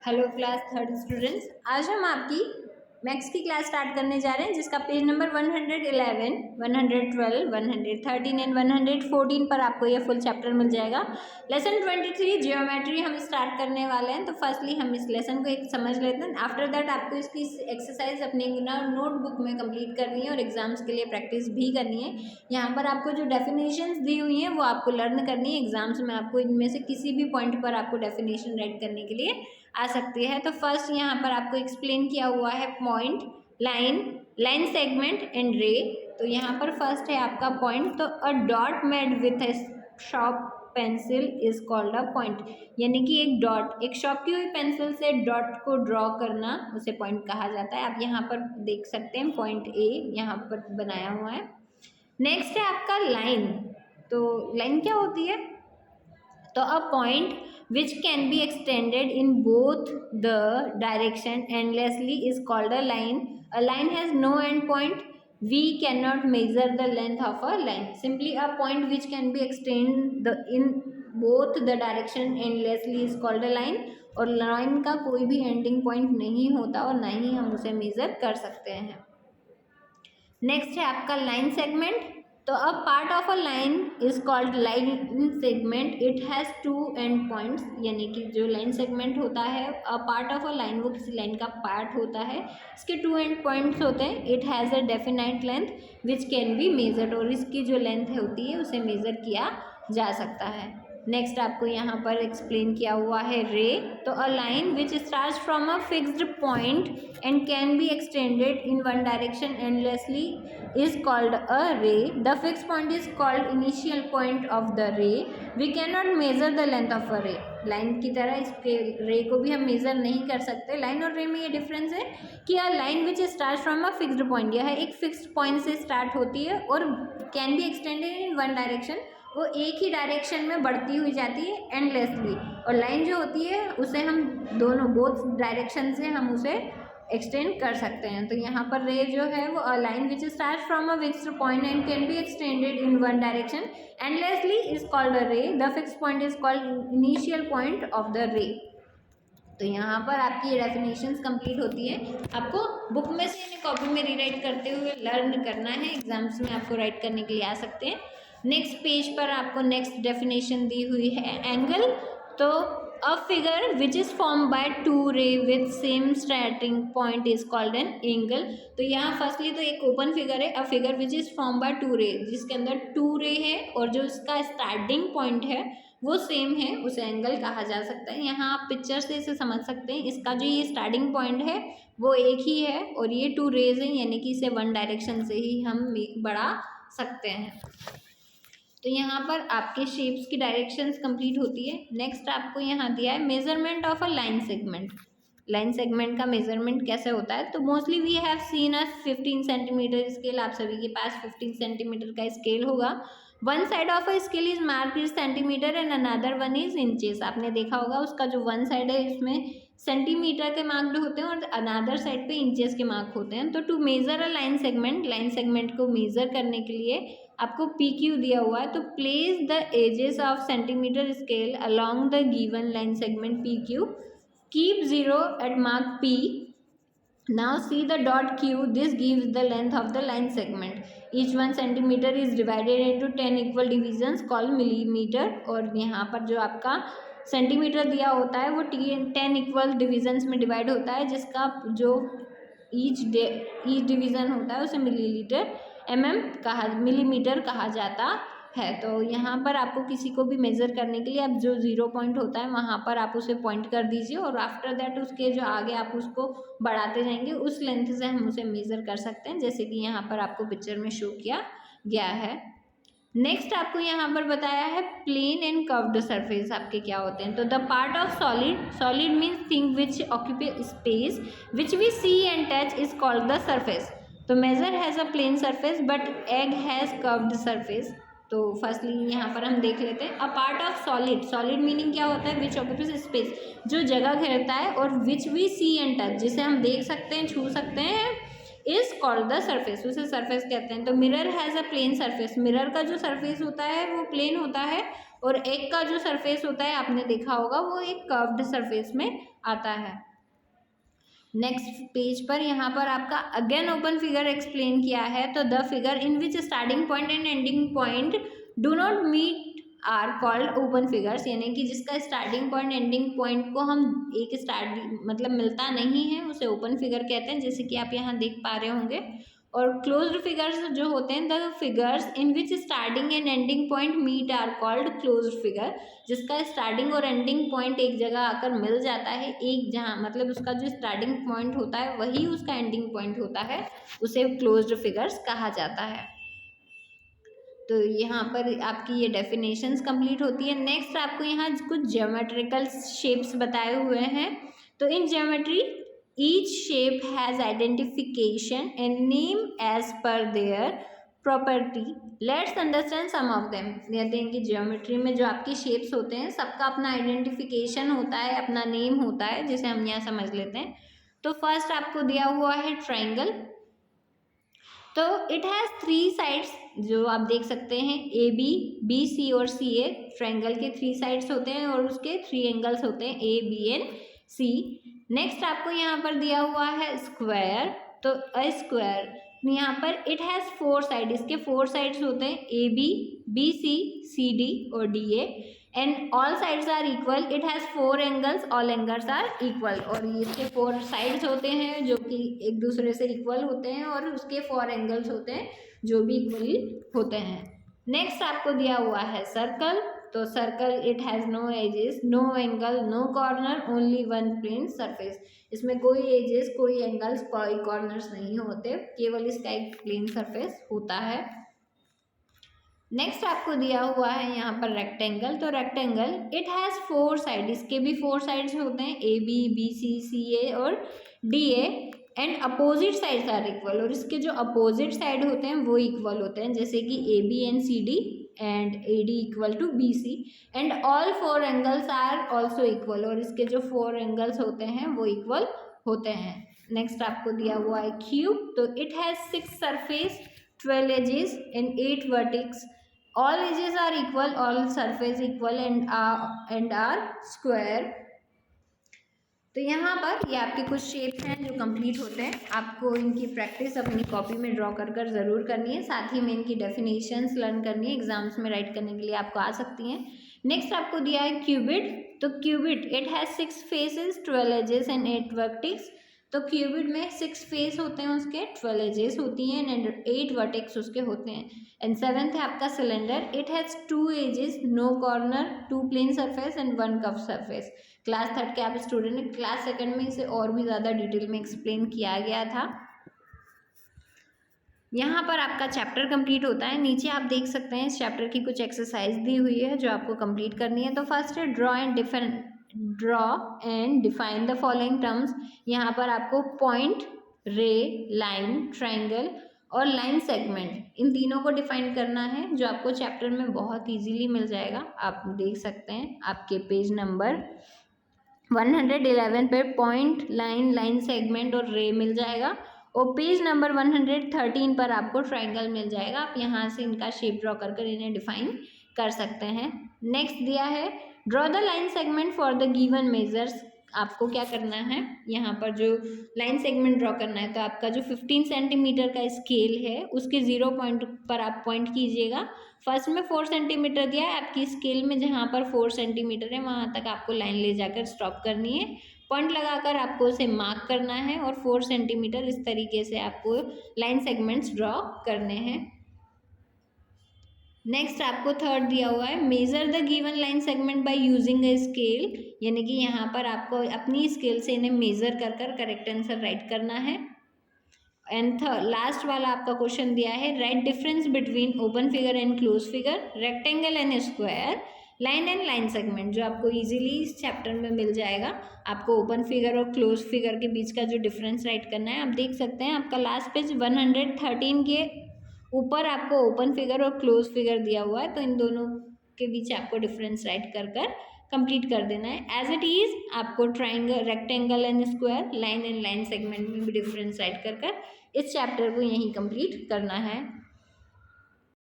Hello class third students, आज हम आपकी मैथ्स की क्लास स्टार्ट करने जा रहे हैं जिसका पेज नंबर 111, 112, 113 एंड 114 पर आपको ये फुल चैप्टर मिल जाएगा। लेसन 23 जियोमेट्री हम स्टार्ट करने वाले हैं। तो फर्स्टली हम इस लेसन को एक समझ लेते हैं। आफ्टर दैट आपको इसकी एक्सरसाइज अपनी नोटबुक में कंप्लीट करनी है और एग्जाम्स के लिए प्रैक्टिस भी करनी है। यहाँ पर आपको जो डेफिनेशंस दी हुई हैं वो आपको लर्न करनी है। एग्जाम्स में आपको इनमें से किसी भी पॉइंट पर आपको डेफिनेशन राइट करने के लिए आ सकती है। तो फर्स्ट यहाँ पर आपको एक्सप्लेन किया हुआ है point, line, line segment and रे। तो यहाँ पर फर्स्ट है आपका पॉइंट। तो a dot made with A sharp pencil is called a point, यानी कि एक डॉट, एक शार्प की हुई पेंसिल से डॉट को ड्रॉ करना उसे पॉइंट कहा जाता है। आप यहाँ पर देख सकते हैं पॉइंट ए यहाँ पर बनाया हुआ है। नेक्स्ट है आपका लाइन। तो लाइन क्या होती है? तो a point which can be extended in both the direction endlessly is called a line. A line has no end point. We cannot measure the length of a line. Simply a point which can be extended in both the direction endlessly is called a line. और line का कोई भी ending point नहीं होता और ना ही हम उसे मेजर कर सकते हैं। नेक्स्ट है आपका लाइन सेगमेंट। तो a part of a line is called line segment. It has two end points, यानी कि जो लाइन सेगमेंट होता है, a part of a line, वो किसी लाइन का पार्ट होता है। इसके टू एंड पॉइंट्स होते हैं। It has a definite length which can be measured, और इसकी जो लेंथ होती है उसे मेजर किया जा सकता है। नेक्स्ट आपको यहाँ पर एक्सप्लेन किया हुआ है रे। तो अ line which starts from a fixed point and can be extended in one direction endlessly is called a ray. The fixed point is called initial point of the ray. We cannot measure the length of a ray. Line की तरह इसके रे को भी हम major नहीं कर सकते। लाइन और रे में ये डिफरेंस है कि अ line which start from a fixed point, यह एक फिक्स्ड पॉइंट से स्टार्ट होती है और can be extended in one direction, वो एक ही डायरेक्शन में बढ़ती हुई जाती है एंडलेसली। और लाइन जो होती है उसे हम दोनों बोथ डायरेक्शन से हम उसे एक्सटेंड कर सकते हैं। तो यहाँ पर रे जो है वो a line which start from a fixed point and can be extended in one direction endlessly is called a ray. The fixed point is called initial point of the ray. तो यहाँ पर आपकी ये डेफिनेशंस कंप्लीट होती है। आपको book में से इन्हें कॉपी में रीराइट करते हुए लर्न करना है। एग्जाम्स में आपको राइट करने के लिए आ सकते हैं। नेक्स्ट पेज पर आपको नेक्स्ट डेफिनेशन दी हुई है एंगल। तो a figure which is formed by two ray with same starting point is called an angle. तो यहाँ फर्स्टली तो एक ओपन फिगर है, a figure which is formed by two ray, जिसके अंदर टू रे है और जो इसका स्टार्टिंग पॉइंट है वो सेम है, उसे एंगल कहा जा सकता है। यहाँ आप पिक्चर से इसे समझ सकते हैं। इसका जो ये स्टार्टिंग पॉइंट है वो एक ही है और ये टू रेज हैं, यानी कि इसे वन डायरेक्शन से ही हम बढ़ा सकते हैं। तो यहाँ पर आपके शेप्स की डायरेक्शंस कंप्लीट होती है। नेक्स्ट आपको यहाँ दिया है measurement of a line segment. Line segment का मेजरमेंट कैसे होता है? तो mostly we have seen a 15 centimetre scale. आप सभी के पास 15 सेंटीमीटर का स्केल होगा। One side of a scale is marked is centimetre and another one is inches. आपने देखा होगा उसका जो वन साइड है इसमें सेंटीमीटर के मार्क्ड होते हैं और अनदर साइड पे इंचेस के मार्क होते हैं। तो to measure a line segment को मेजर करने के लिए आपको पी क्यू दिया हुआ है। तो place the edges of centimetre scale along the given line segment P Q, keep zero at mark P. Now see the dot Q, this gives the length of the line segment. Each 1 centimetre is divided into 10 equal divisions called millimetre. और यहाँ पर जो आपका centimetre दिया होता है वो 10 equal divisions में डिवाइड होता है, जिसका जो ईच डिवीज़न होता है उसे मिलीमीटर कहा जाता है। तो यहाँ पर आपको किसी को भी मेज़र करने के लिए आप जो जीरो पॉइंट होता है वहाँ पर आप उसे पॉइंट कर दीजिए और आफ्टर दैट उसके जो आगे आप उसको बढ़ाते जाएंगे उस लेंथ से हम उसे मेज़र कर सकते हैं, जैसे कि यहाँ पर आपको पिक्चर में शो किया गया है। नेक्स्ट आपको यहाँ पर बताया है प्लेन एंड कर्व्ड सरफेस आपके क्या होते हैं। तो the part of solid means thing which occupy space which we see and touch is called the surface. तो major has a plane surface but egg has curved surface. तो firstly यहाँ पर हम देख लेते हैं a part of solid meaning क्या होता है? विच ऑक्यूपाई स्पेस, जो जगह घेरता है, और which we see and touch, जिसे हम देख सकते हैं, छू सकते हैं, इज कॉल्ड द सरफेस, उसे सरफेस कहते हैं। तो mirror has a plane surface, mirror का जो सरफेस होता है वो प्लेन होता है और एक का जो सरफेस होता है आपने देखा होगा वो एक कर्व्ड सरफेस में आता है। नेक्स्ट पेज पर यहाँ पर आपका अगेन ओपन फिगर एक्सप्लेन किया है। तो the figure in which starting point and ending point do not meet are called open figures, यानी कि जिसका स्टार्टिंग पॉइंट एंडिंग पॉइंट को हम एक स्टार्टिंग मतलब मिलता नहीं है उसे ओपन फिगर कहते हैं, जैसे कि आप यहाँ देख पा रहे होंगे। और क्लोज्ड फिगर्स जो होते हैं, the figures in which starting and ending point meet are called closed figure, जिसका स्टार्टिंग और एंडिंग पॉइंट एक जगह आकर मिल जाता है, एक जहाँ मतलब उसका जो स्टार्टिंग पॉइंट होता है वही उसका एंडिंग पॉइंट होता है, उसे क्लोज्ड फिगर्स कहा जाता है। तो यहाँ पर आपकी ये डेफिनेशंस कंप्लीट होती है। नेक्स्ट आपको यहाँ कुछ ज्योमेट्रिकल शेप्स बताए हुए हैं। तो in geometry each shape has identification and name as per their property, let's understand some of them. कहते हैं कि ज्योमेट्री में जो आपके शेप्स होते हैं सबका अपना आइडेंटिफिकेशन होता है, अपना नेम होता है, जिसे हम यहाँ समझ लेते हैं। तो फर्स्ट आपको दिया हुआ है ट्राइंगल। तो इट हैज़ 3 साइड्स, जो आप देख सकते हैं ए बी, बी सी और सी ए। ट्राइंगल के 3 साइड्स होते हैं और उसके 3 एंगल्स होते हैं A B and C. Next आपको यहाँ पर दिया हुआ है स्क्वायर। तो अ स्क्वायर यहाँ पर इट हैज़ 4 साइड, इसके 4 साइड्स होते हैं A B C, C D और D A, and all sides are equal. It has 4 angles, all angles are equal. और इसके 4 साइड्स होते हैं जो कि एक दूसरे से इक्वल होते हैं, और उसके 4 एंगल्स होते हैं जो भी इक्वली होते हैं। नेक्स्ट आपको दिया हुआ है सर्कल। तो circle it has no edges, no angle, no corner, only one plane surface. इसमें कोई एजेस, कोई एंगल्स, कोई कॉर्नर्स नहीं होते, केवल इसका एक प्लेन सरफेस होता है। नेक्स्ट आपको दिया हुआ है यहाँ पर रेक्टेंगल। तो रेक्टेंगल इट हैज़ 4 साइड, इसके भी 4 साइड्स होते हैं A B C, C A और D A, and opposite sides are equal. और इसके जो अपोजिट साइड होते हैं वो इक्वल होते हैं, जैसे कि A B and C D and A D equal to B C, and all 4 angles are also equal. और इसके जो 4 एंगल्स होते हैं वो इक्वल होते हैं। नेक्स्ट आपको दिया हुआ है क्यूब। तो it has 6 surface, 12 edges and 8 vertex, all edges are equal, all surface equal and are square। तो यहाँ पर ये आपके कुछ शेप्स हैं जो कंप्लीट होते हैं। आपको इनकी प्रैक्टिस अपनी कॉपी में ड्रॉ कर कर ज़रूर करनी है, साथ ही में इनकी डेफिनेशंस लर्न करनी है, एग्जाम्स में राइट करने के लिए आपको आ सकती हैं। नेक्स्ट आपको दिया है क्यूबिट। तो cuboid it has 6 faces, 12 edges and 8 vertex. तो क्यूबिट में 6 फेस होते हैं उसके, 12 एजेस होती हैं एंड 8 वर्टेक्स उसके होते हैं। एंड 7th है आपका cylinder. It has 2 edges, no corner, 2 plane surface and 1 curve surface. Class 3rd के आप स्टूडेंट हैं, क्लास 2nd में इसे और भी ज़्यादा डिटेल में एक्सप्लेन किया गया था। यहाँ पर आपका चैप्टर कंप्लीट होता है। नीचे आप देख सकते हैं इस चैप्टर की कुछ एक्सरसाइज दी हुई है जो आपको कंप्लीट करनी है। तो फर्स्ट है draw and define the following terms. यहाँ पर आपको पॉइंट, रे, लाइन, ट्राइंगल और लाइन सेगमेंट, इन तीनों को डिफाइन करना है, जो आपको चैप्टर में बहुत इजीली मिल जाएगा। आप देख सकते हैं आपके पेज नंबर 111 पे पॉइंट, लाइन, लाइन सेगमेंट और रे मिल जाएगा, और पेज नंबर 113 पर आपको ट्राइंगल मिल जाएगा। आप यहाँ से इनका शेप ड्रॉ कर कर इन्हें डिफाइन कर सकते हैं। नेक्स्ट दिया है draw the line segment for the given measures. आपको क्या करना है, यहाँ पर जो लाइन सेगमेंट ड्रॉ करना है, तो आपका जो 15 सेंटीमीटर का स्केल है उसके 0 पॉइंट पर आप पॉइंट कीजिएगा। फर्स्ट में 4 सेंटीमीटर दिया है, आपकी स्केल में जहाँ पर 4 सेंटीमीटर है वहाँ तक आपको लाइन ले जाकर स्टॉप करनी है, पॉइंट लगाकर आपको उसे मार्क करना है, और 4 सेंटीमीटर इस तरीके से आपको लाइन सेगमेंट्स ड्रॉ करने हैं। नेक्स्ट आपको 3rd दिया हुआ है measure the given line segment by using a scale, यानी कि यहाँ पर आपको अपनी स्केल से इन्हें मेजर कर कर करेक्ट आंसर राइट करना है। एंड लास्ट वाला आपका क्वेश्चन दिया है right difference between open figure and close figure, rectangle and square, line and line segment, जो आपको इजीली इस चैप्टर में मिल जाएगा। आपको ओपन फिगर और क्लोज फिगर के बीच का जो डिफरेंस राइट करना है, आप देख सकते हैं आपका लास्ट पेज 113 के ऊपर आपको ओपन फिगर और क्लोज फिगर दिया हुआ है, तो इन दोनों के बीच आपको डिफरेंस राइट कर कर कंप्लीट कर देना है। एज इट इज़ आपको triangle, rectangle and square, line and line segment में भी डिफरेंस राइट कर कर इस चैप्टर को यहीं कंप्लीट करना है।